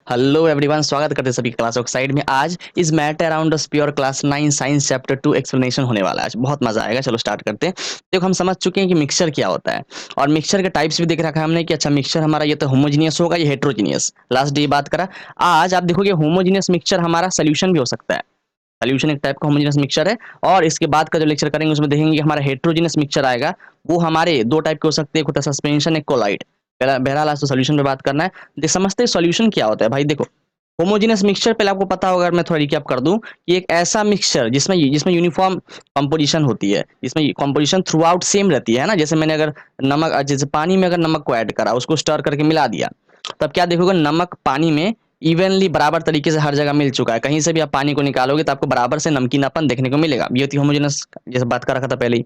Hello everyone, स्वागत करते हैं सभी क्लास साइड में। आज इस matter around the pure class 9 science chapter 2 explanation होने वाला है। आज बहुत मजा आएगा। चलो स्टार्ट करते हैं। देखो, हम समझ चुके हैं कि मिक्सचर क्या होता है और मिक्सचर के टाइप्स भी देख रखा है हमने कि अच्छा मिक्सचर हमारा ये तो होमोजीनियस होगा, ये हेट्रोजीनियस। लास्ट डे बात करा। आज आप देखोगे होमोजीनियस मिक्सचर हमारा सोल्यूशन भी हो सकता है। सोल्यूशन एक टाइप का होमोजेनस मिक्सचर है। और इसके बाद का जो लेक्चर करेंगे उसमें देखेंगे कि हमारा हेट्रोजीनियस मिक्सचर आएगा। वो हमारे दो टाइप के हो सकते हैं, एक होता है सस्पेंशन, एक कोलाइड। बहरहाल आज तो सोल्यूशन पे बात करना है। समझते हैं सोल्यूशन क्या होता है। भाई देखो, होमोजेनस मिक्सचर पहले आपको पता होगा, अगर मैं थोड़ा रिकैप कर दूं कि एक ऐसा मिक्सचर जिसमें जिसमें यूनिफॉर्म कंपोजिशन होती है, जिसमें कंपोजिशन थ्रू आउट सेम रहती है ना। जैसे मैंने अगर नमक, जैसे पानी में अगर नमक को ऐड करा, उसको स्टर करके मिला दिया, तब क्या देखोगे, नमक पानी में इवनली बराबर तरीके से हर जगह मिल चुका है। कहीं से भी आप पानी को निकालोगे तो आपको बराबर से नमकीनापन देखने को मिलेगा। ये होती है होमोजेनस, जैसे बात कर रखा था पहले ही।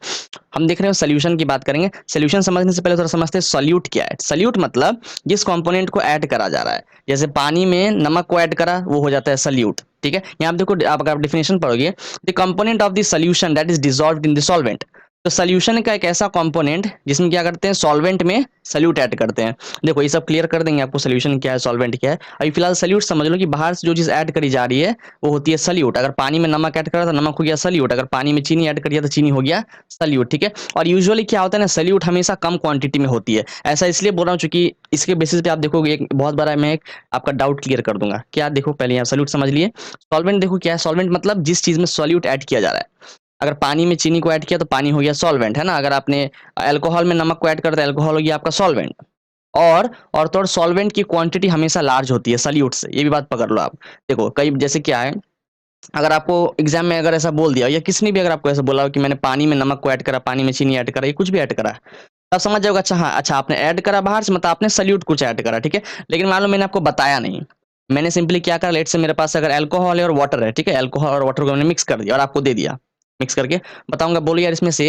हम देख रहे हैं सोल्यूशन की बात करेंगे। सोल्यूशन समझने से पहले थोड़ा समझते हैं सोल्यूट क्या है। सोल्यूट मतलब जिस कंपोनेंट को ऐड करा जा रहा है। जैसे पानी में नमक को ऐड करा, वो हो जाता है सोल्यूट। ठीक है, यहाँ देखो, आप अगर डेफिनेशन पढ़ोगे, the component of the solution that is dissolved in the solvent. तो सोल्यूशन का एक ऐसा कंपोनेंट जिसमें क्या करते हैं, सॉल्वेंट में सोल्यूट ऐड करते हैं। देखो, ये सब क्लियर कर देंगे आपको, सोल्यूशन क्या है, सॉल्वेंट क्या है। अभी फिलहाल सोल्यूट समझ लो कि बाहर से जो चीज ऐड करी जा रही है वो होती है सोल्यूट। अगर पानी में नमक ऐड करा तो नमक हो गया सोल्यूट, अगर पानी में चीनी ऐड करिए तो चीनी हो गया सोल्यूट। ठीक है, और यूजुअली क्या होता है ना, सोल्यूट हमेशा कम क्वांटिटी में होती है। ऐसा इसलिए बोल रहा हूँ क्योंकि इसके बेसिस पे आप देखोगे एक बहुत बड़ा, मैं एक आपका डाउट क्लियर कर दूंगा। क्या देखो, पहले यहाँ सोल्यूट समझ लिए। सॉल्वेंट देखो क्या है, सॉल्वेंट मतलब जिस चीज में सोल्यूट ऐड किया जा रहा है। अगर पानी में चीनी को ऐड किया तो पानी हो गया सॉल्वेंट, है ना। अगर आपने अल्कोहल में नमक को ऐड करता है, अल्कोहल हो गया आपका सॉल्वेंट। और तो और सॉल्वेंट की क्वांटिटी हमेशा लार्ज होती है सल्यूट से, ये भी बात पकड़ लो आप। देखो कई, जैसे क्या है, अगर आपको एग्जाम में अगर ऐसा बोल दिया या किसने भी अगर आपको ऐसा बोला हो कि मैंने पानी में नमक को ऐड करा, पानी में चीनी ऐड करा, ये कुछ भी ऐड करा, तब समझ जाओगे अच्छा हाँ, अच्छा आपने ऐड करा बाहर से, मतलब आपने सल्यूट कुछ ऐड करा। ठीक है, लेकिन मान लो मैंने आपको बताया नहीं, मैंने सिंपली क्या करा, लेट से मेरे पास अगर अल्कोहल है और वाटर है, ठीक है, अल्कोहल और वाटर को मैंने मिक्स कर दिया और आपको दे दिया। मिक्स करके बताऊंगा, बोलो यार इसमें से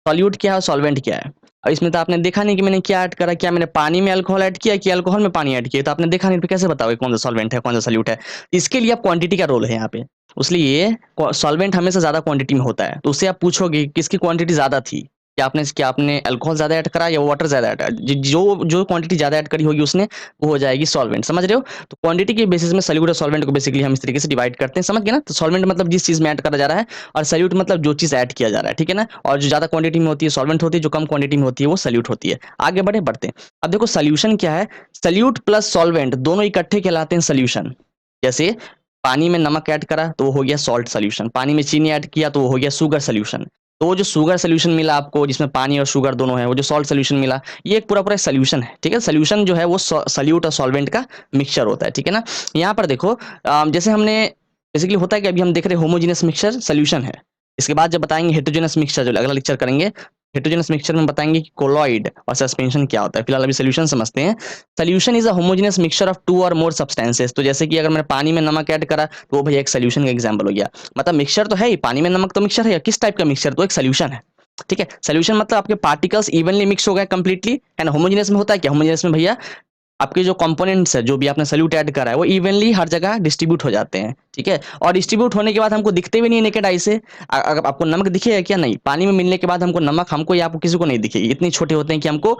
सॉल्यूट क्या है और सॉल्वेंट क्या है। और इसमें तो आपने देखा नहीं कि मैंने क्या ऐड करा, क्या मैंने पानी में अल्कोहल ऐड किया कि अल्कोहल में पानी ऐड किया, तो आपने देखा नहीं, तो कैसे बताओगे कौन सा सॉल्वेंट है कौन सा सॉल्यूट है। इसके लिए आप क्वांटिटी का रोल है यहाँ पे। इसलिए सॉल्वेंट हमेशा ज्यादा क्वांटिटी में होता है, तो उससे आप पूछोगे किसकी क्वांटिटी ज्यादा थी, क्या आपने अल्कोहल ज्यादा ऐड करा या वाटर ज्यादा ऐड करा। जो जो क्वांटिटी ज्यादा ऐड करी होगी उसने, वो हो जाएगी सॉल्वेंट। समझ रहे हो। तो क्वांटिटी के बेसिस में सॉल्यूट और सॉल्वेंट को बेसिकली हम इस तरीके से डिवाइड करते हैं। समझ गए ना। तो सॉल्वेंट मतलब जिस चीज में ऐड करा जा रहा है, और सॉल्यूट मतलब जो चीज ऐड किया जा रहा है। ठीक है ना। और जो ज्यादा क्वांटिटी में होती है सॉल्वेंट होती है, जो कम क्वांटिटी में होती है वो सॉल्यूट होती है। आगे बढ़ते हैं। अब देखो सोल्यूशन क्या है। सॉल्यूट प्लस सॉल्वेंट दोनों इकट्ठे कहलाते हैं सोल्यूशन। जैसे पानी में नमक ऐड करा तो वो हो गया सॉल्ट सोल्यूशन, पानी में चीनी ऐड किया तो वो हो गया शुगर सोल्यूशन। तो वो जो शुगर सोल्यूशन मिला आपको, जिसमें पानी और शुगर दोनों है, वो जो सॉल्ट सोल्यूशन मिला, ये एक पूरा पूरा सोल्यूशन है। ठीक है, सोल्यूशन जो है वो सॉल्यूट और सॉल्वेंट का मिक्सचर होता है। ठीक है ना। यहाँ पर देखो, जैसे हमने बेसिकली होता है कि अभी हम देख रहे हैं होमोजेनस मिक्सचर सोल्यूशन है। इसके बाद जब बताएंगे हेटेरोजेनस मिक्सचर, जो अगला लेक्चर करेंगे हेटेरोजेनस मिक्सचर में बताएंगे कि कोलॉइड और सस्पेंशन क्या होता है। फिलहाल अभी सोल्यूशन समझते हैं। Solution is a homogenous mixture of two और मोर सब्सटेंसेस। तो जैसे कि अगर मैंने पानी में नमक ऐड करा तो वो भैया एक सोल्यूशन का एग्जांपल हो गया। मतलब मिक्सचर तो है ही, पानी में नमक तो मिक्सचर है, किस टाइप का मिक्सचर, तो एक सोल्यूशन है। ठीक है, सोल्यूशन मतलब आपके पार्टिकल्स इवनली मिक्स हो गए कंप्लीटली, है ना। होमोजेनस में होता है क्या, होमोजेनस में भैया आपके जो कंपोनेंट्स है, जो भी आपने सल्यूट ऐड करा है, वो इवनली हर जगह डिस्ट्रीब्यूट हो जाते हैं। ठीक है, और डिस्ट्रीब्यूट होने के बाद हमको दिखते भी नहीं नेकेड आई से। अगर आपको नमक दिखेगा क्या, नहीं, पानी में मिलने के बाद हमको नमक, हमको या आपको किसी को नहीं दिखेगी। इतने छोटे होते हैं कि हमको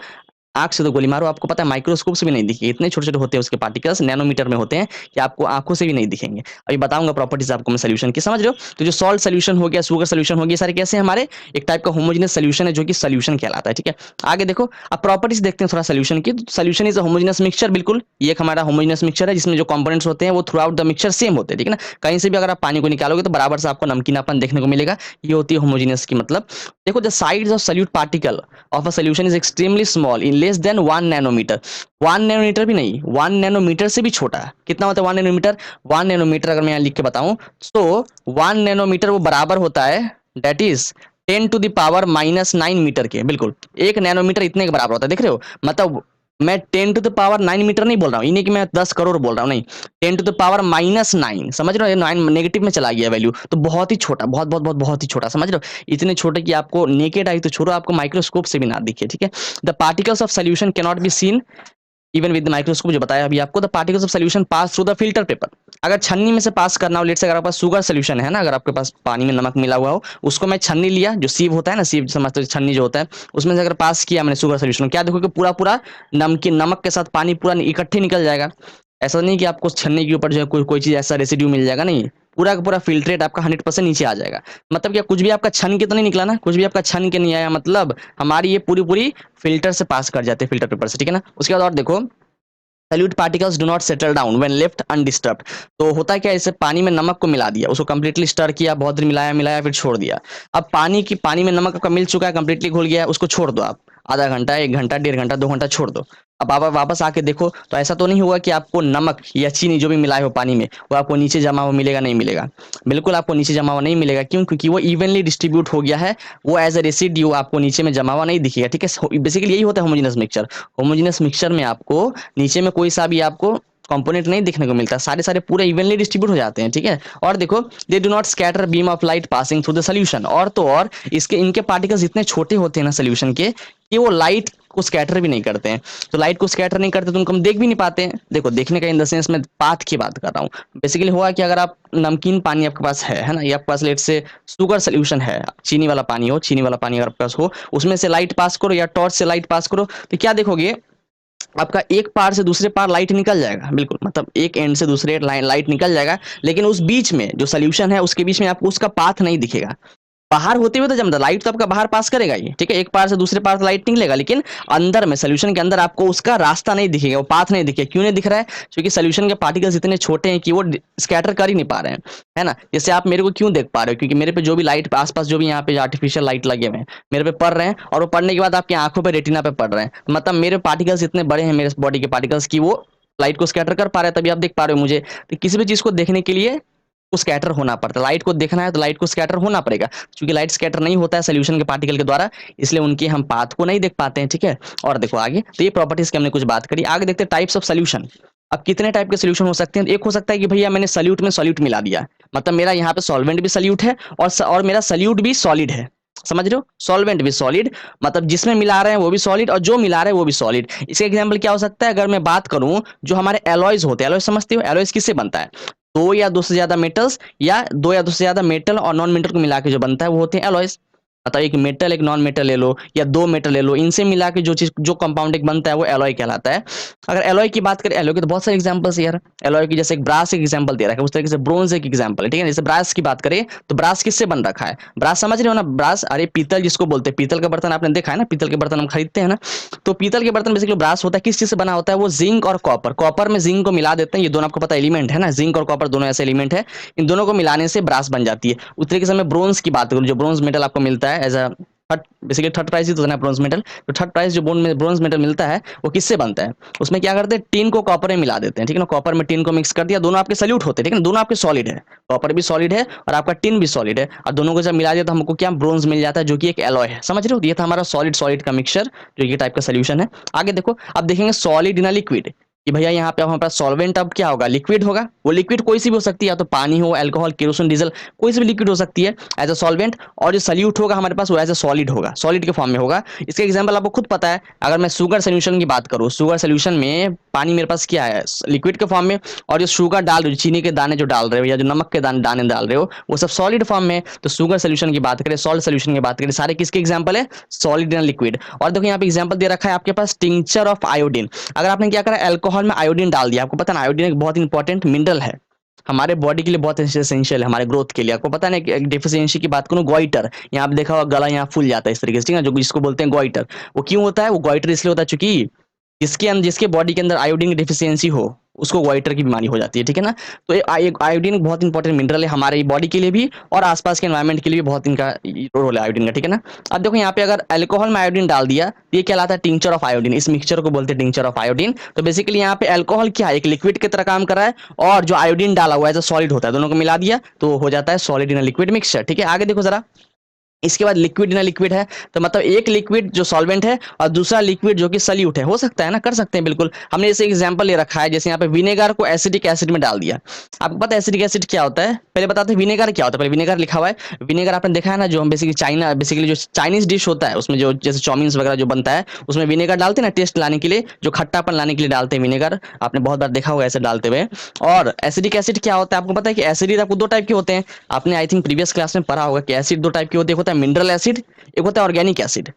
आंख से तो गोली मारो, आपको पता है माइक्रोस्कोप से भी नहीं दिखेगी। इतने छोटे छोटे होते हैं उसके पार्टिकल्स, नैनोमीटर में होते हैं कि आपको आंखों से भी नहीं दिखेंगे। अभी बताऊंगा प्रॉपर्टीज आपको मैं सोल्यूशन की, समझ रहे हो। तो जो सॉल्ट सोल्यूशन हो गया, शुगर सोल्यूशन हो गया, सारे कैसे हमारे एक टाइप का होमोजेनस सोल्यूशन है, जो कि सोल्यूशन कहलाता है। ठीक है, आगे देखो, अब प्रॉपर्टीज देखते हैं थोड़ा सोल्यूशन की। Solution is a homogenous mixture, बिल्कुल ये एक हमारा होमोजेनस मिक्सचर है जिसमें जो कंपोनेंट्स होते हैं वो through out the mixture same होते हैं। ठीक है ना, कहीं से भी अगर आप पानी को निकालोगे तो बराबर से आपको नमकीनापन देखने को मिलेगा। ये होती है होमोजेनस की मतलब। देखो, the size of solute particle of a solution is extremely small in less than 1 nanometer. 1 nanometer भी नहीं, 1 नैनोमीटर से भी छोटा है। कितना होता है 1 नैनोमीटर। 1 नैनोमीटर अगर मैं यहाँ लिख के बताऊं तो 1 नैनोमीटर वो बराबर होता है, डेट इज 10⁻⁹मीटर के। बिल्कुल 1 नैनोमीटर इतने के बराबर होता है, देख रहे हो। मतलब मैं 10⁻⁹मीटर नहीं बोल रहा हूँ, इन्हीं की मैं 10 करोड़ बोल रहा हूँ, नहीं, 10⁻⁹ समझ रहे हो। 9 नेगेटिव में चला गया वैल्यू, तो बहुत ही छोटा, बहुत बहुत बहुत बहुत ही छोटा, समझ रहे हो। इतने छोटे कि आपको नेकेड आई तो छोड़ो, आपको माइक्रोस्कोप से भी ना दिखे। ठीक है, the particles of solution can not be seen even with microscope, जो बताया अभी आपको। The particles of solution pass through the filter paper. अगर छन्नी में से पास करना हो, लेट से अगर आपके पास शुगर सोल्यूशन है ना, अगर आपके पास पानी में नमक मिला हुआ हो, उसको मैं छन्नी लिया, जो सीव होता है ना, सीव समझते हो, छन्नी जो होता है, उसमें से अगर पास किया मैंने शुगर सोल्यूशन, क्या देखो कि पूरा पूरा नमक के साथ पानी पूरा इकट्ठे निकल जाएगा। ऐसा नहीं कि आपको छन्नी के ऊपर जो है कोई चीज़ ऐसा रेसिड्यू मिल जाएगा, नहीं। पूरा का पूरा फ़िल्ट्रेट आपका 100% नीचे आ जाएगा। मतलब क्या कुछ भी आपका छन के तो नहीं निकला ना? कुछ भी आपका छन के नहीं आया, मतलब हमारी ये पूरी-पूरी फ़िल्टर से पास कर जाते हैं, फ़िल्टर पेपर से, ठीक है ना? उसके बाद और देखो, solute particles do not settle down when left undisturbed. तो होता क्या है, जैसे पानी में नमक को मिला दिया, उसको कंप्लीटली स्टर किया, बहुत देर मिलाया मिलाया फिर छोड़ दिया। अब पानी में नमक आपका मिल चुका है, कंप्लीटली घुल गया है, उसको छोड़ दो आप। आधा घंटा, 1 घंटा, 1.5 घंटा, 2 घंटा छोड़ दो। अब आप वापस आके देखो तो ऐसा तो नहीं हुआ कि आपको नमक या चीनी जो भी मिलाए हो पानी में वो आपको नीचे जमा हुआ मिलेगा, नहीं मिलेगा। बिल्कुल आपको नीचे जमा हुआ नहीं मिलेगा, क्यों? क्योंकि वो इवनली डिस्ट्रीब्यूट हो गया है। वो एज अ रेसिड्यू आपको नीचे में जमा हुआ नहीं दिखेगा, ठीक है? बेसिकली यही होता है होमोजेनस मिक्सचर। होमोजेनस मिक्सचर में आपको नीचे में कोई सा भी आपको कंपोनेंट नहीं दिखने को मिलता, सारे सारे पूरे इवनली डिस्ट्रीब्यूट हो जाते हैं, ठीक है? और देखो, they do not scatter beam of light passing through the solution. और तो और इसके इनके पार्टिकल्स इतने छोटे होते हैं ना सोल्यूशन के, कि वो लाइट को स्कैटर भी नहीं करते हैं। तो लाइट को स्कैटर नहीं करते तो उनको हम देख भी नहीं पाते हैं। देखो, देखने का इन द सेंस में पाथ की बात कर रहा हूँ। बेसिकली हुआ कि अगर आप नमकीन पानी आपके पास है ना, ये आपके पास लेट से शुगर सोल्यूशन है, चीनी वाला पानी हो, चीनी वाला पानी अगर आपके पास हो, उसमें से लाइट पास करो या टॉर्च से लाइट पास करो, तो क्या देखोगे, आपका एक पार से दूसरे पार लाइट निकल जाएगा, बिल्कुल। मतलब एक एंड से दूसरे लाइट निकल जाएगा, लेकिन उस बीच में जो सोल्यूशन है उसके बीच में आपको उसका पाथ नहीं दिखेगा। बाहर होते हुए तो जमता लाइट तो आपका बाहर पास करेगा ही, ठीक है? एक पार से दूसरे पार तो लाइट निकलेगा, लेकिन अंदर में सोल्यूशन के अंदर आपको उसका रास्ता नहीं दिखेगा, वो पाथ नहीं दिखेगा। क्यों नहीं दिख रहा है? क्योंकि सोल्यूशन के पार्टिकल्स इतने छोटे हैं कि वो स्कैटर कर ही नहीं पा रहे हैं, है ना? जैसे आप मेरे को क्यों देख पा रहे हो, क्योंकि मेरे पे जो भी लाइट आसपास जो भी यहाँ पे आर्टिफिशियल लाइट लगे हुए हैं मेरे पे पड़ रहे हैं, और वो पड़ने के बाद आपकी आंखों पे, रेटिना पे पड़ रहे हैं। मतलब मेरे पार्टिकल्स इतने बड़े हैं, मेरे बॉडी के पार्टिकल्स, की वो लाइट को स्कैटर कर पा रहे हैं, तभी आप देख पा रहे हो मुझे। तो किसी भी चीज को देखने के लिए को स्कैटर होना पड़ता है। लाइट को देखना है तो लाइट को स्कैटर होना पड़ेगा, क्योंकि लाइट स्कैटर नहीं होता है सोल्यूशन के पार्टिकल के द्वारा, इसलिए उनके हम पाथ को नहीं देख पाते हैं, ठीक है? और देखो आगे, तो ये प्रॉपर्टीज की हमने कुछ बात करी। आगे देखते हैं टाइप्स ऑफ सोल्यूशन। अब कितने टाइप के सोल्यूशन हो सकते हैं? एक हो सकता है कि भैया मैंने सल्यूट में सॉल्यूट मिला दिया, मतलब मेरा यहाँ पे सॉल्वेंट भी सल्यूट है और मेरा सल्यूट भी सॉलिड है। समझ रहे हो? सॉल्वेंट भी सॉलिड, मतलब जिसमें मिला रहे हैं वो भी सॉलिड और जो मिला रहे हैं वो भी सॉलिड। इसका एग्जांपल क्या हो सकता है? अगर मैं बात करूं, जो हमारे एलॉयज होते हैं, एलॉयज समझते हो? एलॉयज किससे बनता है? दो या दो से ज्यादा मेटल्स, या दो या दो से ज्यादा मेटल और नॉन मेटल को मिला के जो बनता है वो होते हैं एलॉयज। मतलब एक मेटल एक नॉन मेटल ले लो या दो मेटल ले लो, इनसे मिला के जो चीज जो कंपाउंड एक बनता है वो एलॉय कहलाता है। अगर एलॉय की बात करें, एलॉय के तो बहुत सारे एग्जांपल्स यार। एलॉय की जैसे एक ब्रास एक एग्जांपल दे रखा है, उस तरीके से ब्रोंज एक एग्जांपल है, ठीक है? जैसे ब्रास की बात करें तो ब्रास किससे बन रखा है? ब्रास समझ रहे हो ना? ब्रास, अरे पीतल जिसको बोलते हैं, पीतल का बर्तन आपने देखा है ना, पीतल के बर्तन हम खरीदते हैं ना, तो पीतल के बर्तन बेसिकली ब्रास होता है, किस चीज से बना होता है? वो जिंक और कॉपर, कॉपर में जिंक को मिला देते हैं, ये दोनों आपको पता एलिमेंट है ना, जिंक और कॉपर दोनों ऐसे एलिमेंट है, इन दोनों को मिलाने से ब्रास बन जाती है। उस तरीके से मैं ब्रोंज की बात करूँ, जो ब्रोंज मेटल आपको मिलता है as a third, basically third price ही तो है ना ब्रोंज मेटल। तो थर्ड प्राइस जो ब्रोंज मेटल मिलता है वो किससे बनता है? उसमें क्या करते हैं, टीन को कॉपर में मिला देते हैं, ठीक है ना? कॉपर में टीन को मिक्स कर दिया, दोनों आपके सल्यूट होते हैं, ठीक है ना? दोनों आपके सॉलिड है, कॉपर भी सॉलिड है और आपका टिन भी सॉलिड है, और दोनों को जब मिला दिया तो हमको क्या ब्रोंज मिल जाता है, जो कि एक एलॉय है। समझ रहे हो? ये था हमारा सॉलिड सॉलिड का मिक्सचर, जो ये टाइप का सोल्यूशन है। आगे देखो, अब देखेंगे सॉलिड इन लिक्विड, कि भैया यहाँ पे हमारे पास सॉल्वेंट अब क्या होगा, लिक्विड होगा। वो लिक्विड कोई सी भी हो सकती है, या तो पानी हो, अल्कोहल, केरोसिन, डीजल, कोई सी भी लिक्विड हो सकती है एज अ सॉल्वेंट। और जो सल्यूट होगा हमारे पास वो एज अ सॉलिड होगा, सॉलिड के फॉर्म में होगा। इसका एग्जांपल आपको खुद पता है, अगर मैं शुगर सोल्यूशन की बात करूँ, शुगर सोल्यूशन में पानी मेरे पास क्या है, लिक्विड के फॉर्म में, और जो शुगर डाल रहे हो, चीनी के दाने जो डाल रहे हो या जो नमक के दाने दाने डाल रहे हो, वो सब सॉलिड फॉर्म में। तो शुगर सोल्यूशन की बात करें, सॉल्ट सोल्यूशन की बात करें, सारे किसके एग्जांपल है? Solid and liquid. और देखो यहाँ पे एग्जांपल दे रखा है आपके पास टिंचर ऑफ आयोडीन। अगर आपने क्या करा, अल्कोहल में आयोडीन डाल दिया, आपको पता है ना आयोडीन एक बहुत इंपॉर्टेंट मिनरल है, हमारे बॉडी के लिए बहुत एसेंशियल है, हमारे ग्रोथ के लिए। आपको पता है ना, डेफिशिएंसी की बात करूं, गोइटर, यहाँ पे देखा होगा गला यहाँ फूल जाता है इस तरीके से, ठीक है, जो जिसको बोलते हैं गोइटर। वो क्यों होता है? वो गोइटर इसलिए होता है चूंकि जिसके अंदर, जिसके बॉडी के अंदर आयोडीन की डिफिशियंसी हो, उसको गोइटर की बीमारी हो जाती है, ठीक है ना? तो ये आयोडीन बहुत इंपॉर्टेंट मिनरल है हमारे बॉडी के लिए भी, और आसपास के एनवायरमेंट के लिए भी बहुत इनका रोल है आयोडीन का, ठीक है ना? अब देखो यहाँ पे अगर अल्कोहल में आयोडीन डाल दिया तो ये कहलाता है टिंचर ऑफ आयोडीन, इस मिक्सचर को बोलते हैं टिंचर ऑफ आयोडीन। तो बेसिकली यहाँ पे अल्कोहल क्या है, एक लिक्विड की तरह काम कर रहा है, और जो आयोडीन डाला हुआ है जो सॉलिड होता है, दोनों को मिला दिया तो हो जाता है सॉलिड इन लिक्विड मिक्सचर, ठीक है? आगे देखो जरा, इसके बाद लिक्विड इन लिक्विड है, तो मतलब एक लिक्विड जो सॉल्वेंट है और दूसरा लिक्विड जो कि सल्यूट है, हो सकता है ना, कर सकते हैं बिल्कुल। हमने जैसे एग्जांपल ले रखा है, जैसे यहाँ पे विनेगर को एसिडिक एसिड में डाल दिया। आपको पता है एसिडिक एसिड क्या होता है? पहले बताते हैं विनेगर क्या होता है। पहले विनेगर लिखा हुआ है, विनेगर आपने देखा है ना, जो हम बेसिकली जो चाइनीज डिश होता है उसमें जो जैसे चाउमीन वगैरह जो बनता है उसमें विनेगर डालते हैं ना, टेस्ट लाने के लिए, जो खट्टापन लाने के लिए डालते हैं विनेगर, आपने बहुत बार देखा होगा ऐसे डालते हुए। और एसिडिक एसिड क्या होता है? आपको पता है कि एसिड आपको दो टाइप के होते हैं, आपने आई थिंक प्रीवियस क्लास में पढ़ा होगा कि एसिड दो टाइप के होते हैं, एक होता है मिनरल एसिड, एक होता है ऑर्गेनिक एसिड।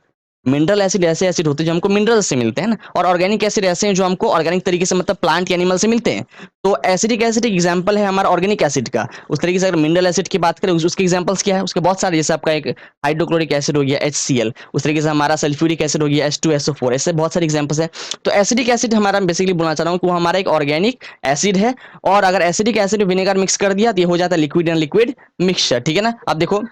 मिनरल एसिड ऐसे एसिड होते हैं जो हमको मिनरल से मिलते हैं ना, और ऑर्गेनिक एसिड ऐसे हैं जो हमको ऑर्गेनिक तरीके से मतलब प्लांट या एनिमल से मिलते हैं। तो एसिडिक एसिड एक एग्जांपल है हमारा ऑर्गेनिक एसिड का। उस तरीके से अगर मिनरल एसिड की बात करें उसके एग्जांपल्स क्या है, उसके बहुत सारे, जैसे आपका एक हाइड्रोक्लोरिक एसिड हो गया HCl, उस तरीके से हमारा सल्फ्यूरिक एसिड हो गया H2SO4, ऐसे बहुत सारे एग्जांपल्स हैं। तो एसिडिक एसिड हमारा बेसिकली बोलना चाह रहा हूँ कि वो हमारा एक ऑर्गेनिक एसिड है, और अगर एसिडिक एसिड विनेगर मिक्स कर दिया तो ये हो जाता है लिक्विड एंड लिक्विड मिक्सचर, ठीक है ना। अब देखो,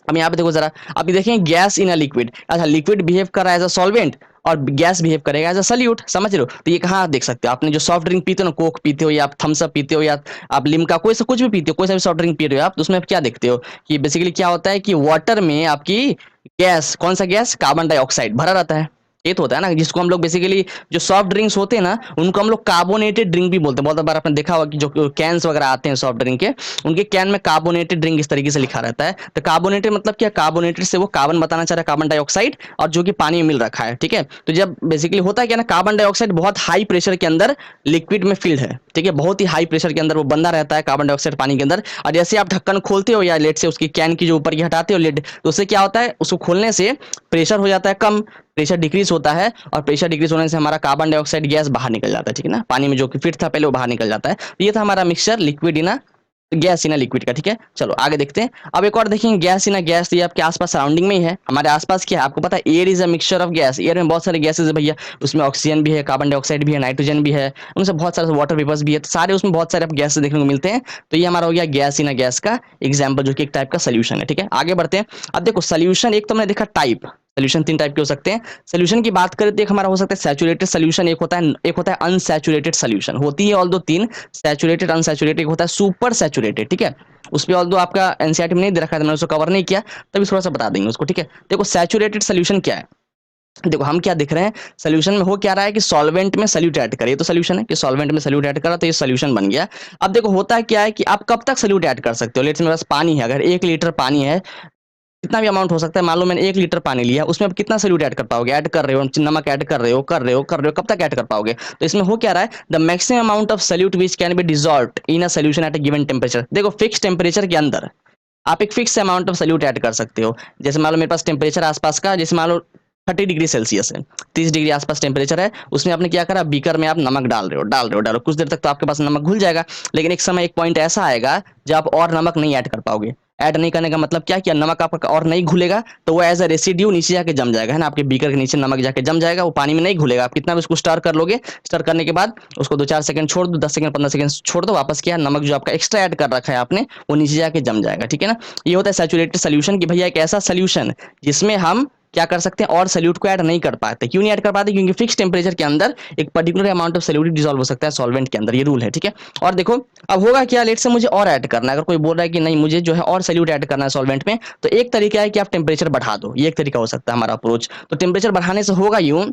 अब यहाँ पे देखो जरा, अभी देखें गैस इन अ लिक्विड, अच्छा लिक्विड बिहेव कर रहा है एज अ सॉल्वेंट और गैस बिहेव करेगा एज अ सल्यूट, समझ रहे हो। तो ये कहाँ देख सकते हो, आपने जो सॉफ्ट ड्रिंक पीते हो ना, कोक पीते हो या आप थम्स अप पीते हो या आप लिम्का कोई सा कुछ भी पीते हो, कोई सा भी सॉफ्ट ड्रिंक पी रहे हो आप, तो उसमें आप क्या देखते हो कि बेसिकली क्या होता है कि वाटर में आपकी गैस, कौन सा गैस, कार्बन डाइऑक्साइड भरा रहता है। ये तो होता है ना, जिसको हम लोग बेसिकली जो सॉफ्ट ड्रिंक्स होते हैं ना उनको हम लोग कार्बोनेटेड ड्रिंक भी बोलते हैं। बहुत बार आपने देखा होगा कि जो कैंस वगैरह आते हैं सॉफ्ट ड्रिंक के, उनके कैन में कार्बोनेटेड ड्रिंक इस तरीके से लिखा रहता है। तो कार्बोनेटेड मतलब क्या, कार्बोनेटेड से वो कार्बन बताना चाह रहा है, कार्बन डाइऑक्साइड, और जो कि पानी में मिल रखा है, ठीक है। तो जब बेसिकली होता है क्या ना, कार्बन डाइऑक्साइड बहुत हाई प्रेशर के अंदर लिक्विड में फिल्ड है, ठीक है, बहुत ही हाई प्रेशर के अंदर वो बंदा रहता है कार्बन डाइऑक्साइड पानी के अंदर। और जैसे आप ढक्कन खोलते हो या लेट से उसकी कैन की जो ऊपर की हटाते हो लिड, तो उससे क्या होता है, उसको खोलने से प्रेशर हो जाता है कम, प्रेशर डिक्रीज होता है, और प्रेशर डिक्रीज होने से हमारा कार्बन डाइऑक्साइड गैस बाहर निकल जाता है, ठीक है ना, पानी में जो कि फिट था पहले वो बाहर निकल जाता है। तो ये था हमारा mixture liquid in gas in liquid का, ठीक है। चलो आगे देखते हैं। अब एक और देखेंगे, गैस इन गैस, ये आपके आसपास सराउंडिंग में ही है, हमारे आसपास क्या है आपको पता है, air is a mixture of gas, air में बहुत सारे गैसेज है भैया, उसमें ऑक्सीजन भी है, कार्बन डाइऑक्साइड भी है, नाइट्रोजन भी है, उनसे बहुत सारे वाटर वेपर्स भी है, तो सारे उसमें बहुत सारे गैस देखने को मिलते हैं। तो ये हमारा हो गया गैस इन गैस का एग्जाम्पल, जो कि एक टाइप का सोल्यूशन है, ठीक है। आगे बढ़ते हैं। अब देखो सोल्यूशन, एक तो हमने देखा टाइप, सोल्यूशन तीन टाइप के हो सकते हैं। सोल्यूशन की बात करें तो एक हमारा हो सकता है सैचुरेटेड सोल्यूशन, एक होता है अनसैचुरेटेड सोल्यूशन, होती है ऑल दो तीन, सैचुरेटेड, अनसैचुरेटेड, एक होता है सुपर सैचुरेटेड, ठीक है। उस पर ऑल दो आपका एनसीईआरटी में नहीं दे रखा है, मैंने उसको कवर नहीं किया, तभी थोड़ा सा बता देंगे उसको, ठीक है। देखो सैचुरेटेड सोल्यूशन क्या है, देखो हम क्या दिख रहे हैं, सोल्यूशन में हो क्या रहा है कि सॉल्वेंट में सल्यूट ऐड करिए, तो सोल्यूशन है कि सॉल्वेंट में सल्यूट ऐड करा तो ये सोल्यूशन बन गया। अब देखो होता है क्या है कि आप कब तक सल्यूट ऐड कर सकते हो, लेट्स मेरे पास पानी है, अगर 1 लीटर पानी है, कितना भी अमाउंट हो सकता है, मान लो मैंने 1 लीटर पानी लिया, उसमें आप कितना सॉल्यूट ऐड कर पाओगे, ऐड कर रहे हो, नमक ऐड कर रहे हो, कब तक ऐड कर पाओगे। तो इसमें हो क्या रहा है, the maximum amount of solute which can be dissolved in a solution at a given temperature. देखो फिक्स टेंपरेचर के अंदर आप एक fix amount of solute add कर सकते हो। जैसे मान लो मेरे पास टेंपरेचर आसपास का, जैसे मान लो 30 डिग्री सेल्सियस है, 30 डिग्री आसपास टेम्परेचर है, उसमें आपने क्या करा, बीकर में आप नमक डाल रहे हो, कुछ देर तक तो आपके पास नमक घुल जाएगा, लेकिन एक समय एक पॉइंट ऐसा आएगा जब आप और नमक नहीं ऐड कर पाओगे। ऐड नहीं करने का मतलब क्या किया, नमक आपका और नहीं घुलेगा, तो वो एज अ रेसिड्यू नीचे जाके जम जाएगा, है ना, आपके बीकर के नीचे नमक जाके जम जाएगा, वो पानी में नहीं घुलेगा। आप कितना भी उसको स्टर कर लोगे, स्टर करने के बाद उसको 2-4 सेकंड छोड़ दो, 10 सेकंड 15 सेकंड छोड़ दो, वापस क्या नमक जो आपका एक्स्ट्रा ऐड कर रखा है आपने, वो नीचे जाके जम जाएगा, ठीक है ना। ये होता है सैचुरेटेड सोल्यूशन कि भैया एक ऐसा सोल्यूशन जिसमें हम क्या कर सकते हैं, और सल्यूट को ऐड नहीं कर पाते, क्यों नहीं ऐड कर पाते, क्योंकि फिक्स टेम्परेचर के अंदर एक particular amount of solute dissolve हो सकता है सॉल्वेंट के अंदर, ये रूल है, ठीक है। और देखो अब होगा क्या, लेट से मुझे और ऐड करना है, अगर कोई बोल रहा है कि नहीं मुझे जो है और सल्यूट ऐड करना है सॉल्वेंट में, तो एक तरीका है कि आप टेम्परेचर बढ़ा दो, ये एक तरीका हो सकता है हमारा अप्रोच। तो टेम्परेचर बढ़ाने से होगा यूं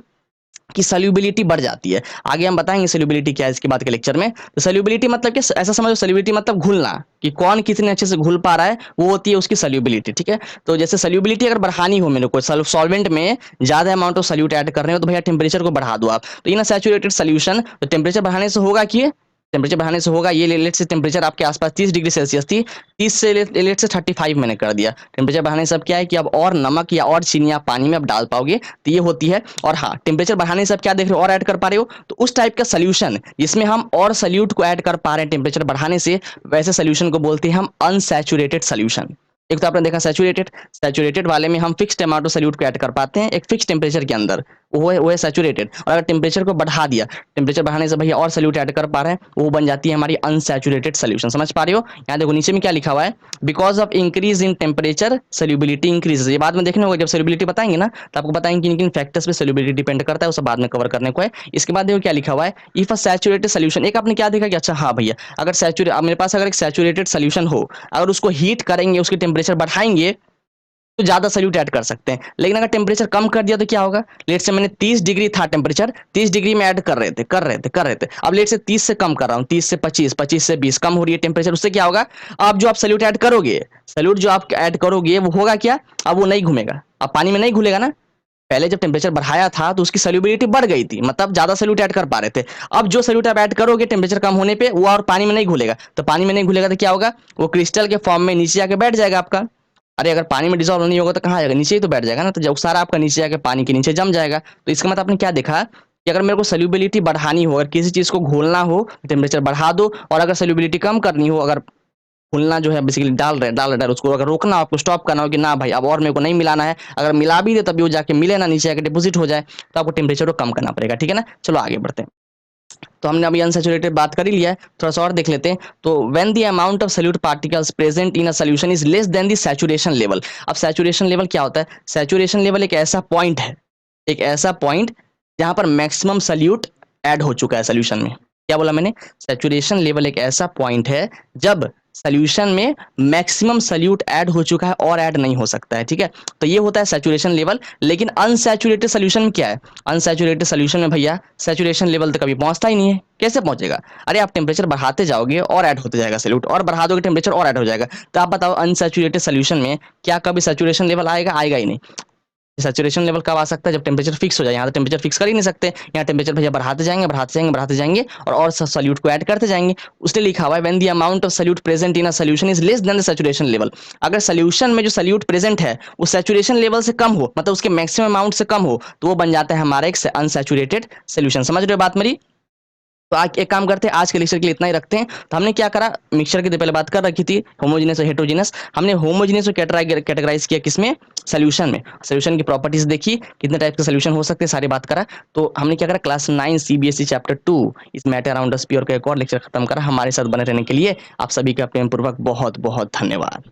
कि सॉल्युबिलिटी बढ़ जाती है, आगे हम बताएंगे सॉल्युबिलिटी क्या है इसके बाद के लेक्चर में। तो सॉल्युबिलिटी मतलब कि ऐसा समझो, सॉल्युबिलिटी मतलब घुलना, कि कौन कितने अच्छे से घुल पा रहा है, वो होती है उसकी सॉल्युबिलिटी, ठीक है। तो जैसे सॉल्युबिलिटी अगर बढ़ानी हो मेरे को, सॉल्वेंट में ज्यादा अमाउंट ऑफ सॉल्यूट ऐड कर रहे हो, तो भैया टेम्परेचर को बढ़ा दो आप। तो ये ना सैचुरेटेड सोल्यूशन, तो टेम्परेचर बढ़ाने से होगा कि टेम्परेचर बढ़ाने से होगा, ये लेट से टेम्परेचर आपके आसपास 30 डिग्री सेल्सियस थी, 30 से लेट से 35 मैंने कर दिया, टेम्परेचर बढ़ाने से अब क्या है कि अब और नमक या और चीनी आप पानी में अब डाल पाओगे, तो ये होती है। और हाँ, टेम्परेचर बढ़ाने से अब क्या देख रहे हो, और ऐड कर पा रहे हो, तो उस टाइप का सोल्यूशन जिसमें हम और सल्यूट को ऐड कर पा रहे हैं टेम्परेचर बढ़ाने से, वैसे सोल्यूशन को बोलते हैं हम अनसैचुरेटेड सोल्यूशन। एक तो आपने देखा सैचुरेटेड, सैचुरेटेड वाले में हम फिक्स अमाउंट ऑफ सल्यूट को ऐड कर पाते हैं एक फिक्स टेम्परेचर के अंदर, वो है सैचुरेटेड। और अगर टेम्परेचर को बढ़ा दिया, टेम्परेचर बढ़ाने से भैया और सल्यूट ऐड कर पा रहे हैं, वो बन जाती है हमारी अनसैचुरेटेड सोल्यूशन, समझ पा रहे हो। यहाँ देखो नीचे में क्या लिखा हुआ है, because of increase in temperature solubility increase, ये बाद में देखने होगा जब सोल्यूबिलिटी बताएंगे ना, तो आपको बताएंगे किन किन फैक्टर्स पे सोल्यूबिलिटी डिपेंड करता है, उसे बाद में कवर करने को है। इसके बाद देखो क्या लिखा हुआ है, इफ अ सैचुरेटेड सोल्यूशन, एक आपने क्या देखा कि अच्छा हाँ भैया, अगर मेरे पास अगर एक सैचुरेटेड सोल्यूशन हो, अगर उसको हीट करेंगे, उसकी टेम्परेचर बढ़ाएंगे, तो ज्यादा सल्यूट ऐड कर सकते हैं। लेकिन अगर टेम्परेचर कम कर दिया तो क्या होगा, लेट से मैंने 30 डिग्री था टेम्परेचर, 30 डिग्री में ऐड कर रहे थे, अब लेट से 30 से कम कर रहा हूँ, 30 से 25, 25 से 20 कम हो रही है टेम्परेचर, उससे क्या होगा, अब जो आप सल्यूट ऐड करोगे, सल्यूट जो आप ऐड करोगे वो होगा क्या, अब वो नहीं घूमेगा, अब पानी में नहीं घुलेगा ना। पहले जब टेम्परेचर बढ़ाया था तो उसकी सॉल्युबिलिटी बढ़ गई थी, मतलब ज्यादा सल्यूट ऐड कर पा रहे थे। अब जो सल्यूट आप ऐड करोगे टेम्परेचर कम होने पे, वो और पानी में नहीं घुलेगा, तो पानी में नहीं घुलेगा तो क्या होगा, वो क्रिस्टल के फॉर्म में नीचे जाके बैठ जाएगा आपका, अरे अगर पानी में डिसॉल्व नहीं होगा तो कहाँ जाएगा, नीचे ही तो बैठ जाएगा ना, तो जब सारा आपका नीचे जाके पानी के नीचे जम जाएगा। तो इसका मतलब आपने क्या देखा कि अगर मेरे को सॉल्युबिलिटी बढ़ानी हो, अगर किसी चीज को घोलना हो टेम्परेचर बढ़ा दो, और अगर सॉल्युबिलिटी कम करनी हो, अगर घुलना जो है बेसिकली डाल रहे हैं उसको अगर रोकना हो, आपको स्टॉप करना हो कि ना भाई अब और मेरे को नहीं मिलाना है, अगर मिला भी दे तभी वो जाके मिले ना, नीचे आके डिपोजिट हो जाए, तो आपको टेम्परेचर को कम करना पड़ेगा। ठीक है ना, चलो आगे बढ़ते हैं। तो हमने अभी अनसैचुरेटेड बात कर ही लिया है, थोड़ा सा और देख लेते हैं। तो when the amount of solute particles present in a solution is less than the saturation level. अब सैचुरेशन लेवल क्या होता है? सैचुरेशन लेवल एक ऐसा पॉइंट है, एक ऐसा पॉइंट जहां पर मैक्सिमम सॉल्यूट ऐड हो चुका है सॉल्यूशन में। क्या बोला मैंने? सैचुरेशन लेवल एक ऐसा पॉइंट है जब सॉल्यूशन में मैक्सिमम सॉल्यूट ऐड हो चुका है और ऐड नहीं हो सकता है। ठीक है, तो ये होता है सैचुरेशन लेवल। लेकिन अनसैचुरेटेड सॉल्यूशन में क्या है? अनसैचुरेटेड सॉल्यूशन में भैया सैचुरेशन लेवल तक कभी पहुंचता ही नहीं है। कैसे पहुंचेगा? अरे आप टेम्परेचर बढ़ाते जाओगे और ऐड होते जाएगा सॉल्यूट, और बढ़ा दोगे टेम्परेचर और ऐड हो जाएगा। तो आप बताओ अनसैचुरेटेड सॉल्यूशन में क्या कभी सैचुरेशन लेवल आएगा? आएगा ही नहीं। सैचुरेशन लेवल कब आ सकता है? जब टेम्परेचर फिक्स हो जाए। यहाँ तो टेम्परेचर फिक्स कर ही नहीं सकते, यहाँ टेम्परेचर भैया बढ़ाते जाएंगे बढ़ाते जाएंगे बढ़ाते जाएंगे और सॉल्यूट को ऐड करते जाएंगे। उसने लिखा हुआ है when the amount of solute present in a solution is less than the saturation level. अगर सॉल्यूशन में जो सॉल्यूट प्रेजेंट है वो सैचुरेशन लेवल से कम हो, मतलब उसके मैक्सिमम अमाउंट से कम हो, तो वो बन जाता है हमारा एक अनसैचुरेटेड सॉल्यूशन। समझ रहे हो बात मेरी? तो आज एक काम करते हैं, आज के लेक्चर के लिए इतना ही रखते हैं। तो हमने क्या करा, मिक्सचर की तो पहले बात कर रखी थी, होमोजेनस और हेटेरोजेनस। हमने होमोजेनस को कैटेगराइज किया किसमें? सॉल्यूशन में। सॉल्यूशन की प्रॉपर्टीज देखी, कितने टाइप के सॉल्यूशन हो सकते हैं, सारी बात करा। तो हमने क्या करा, क्लास 9 सीबीएसई चैप्टर 2 इस मैटर अराउंड अ स्फीयर का एक और लेक्चर खत्म करा। हमारे साथ बने रहने के लिए आप सभी का प्रेम पूर्वक बहुत बहुत धन्यवाद।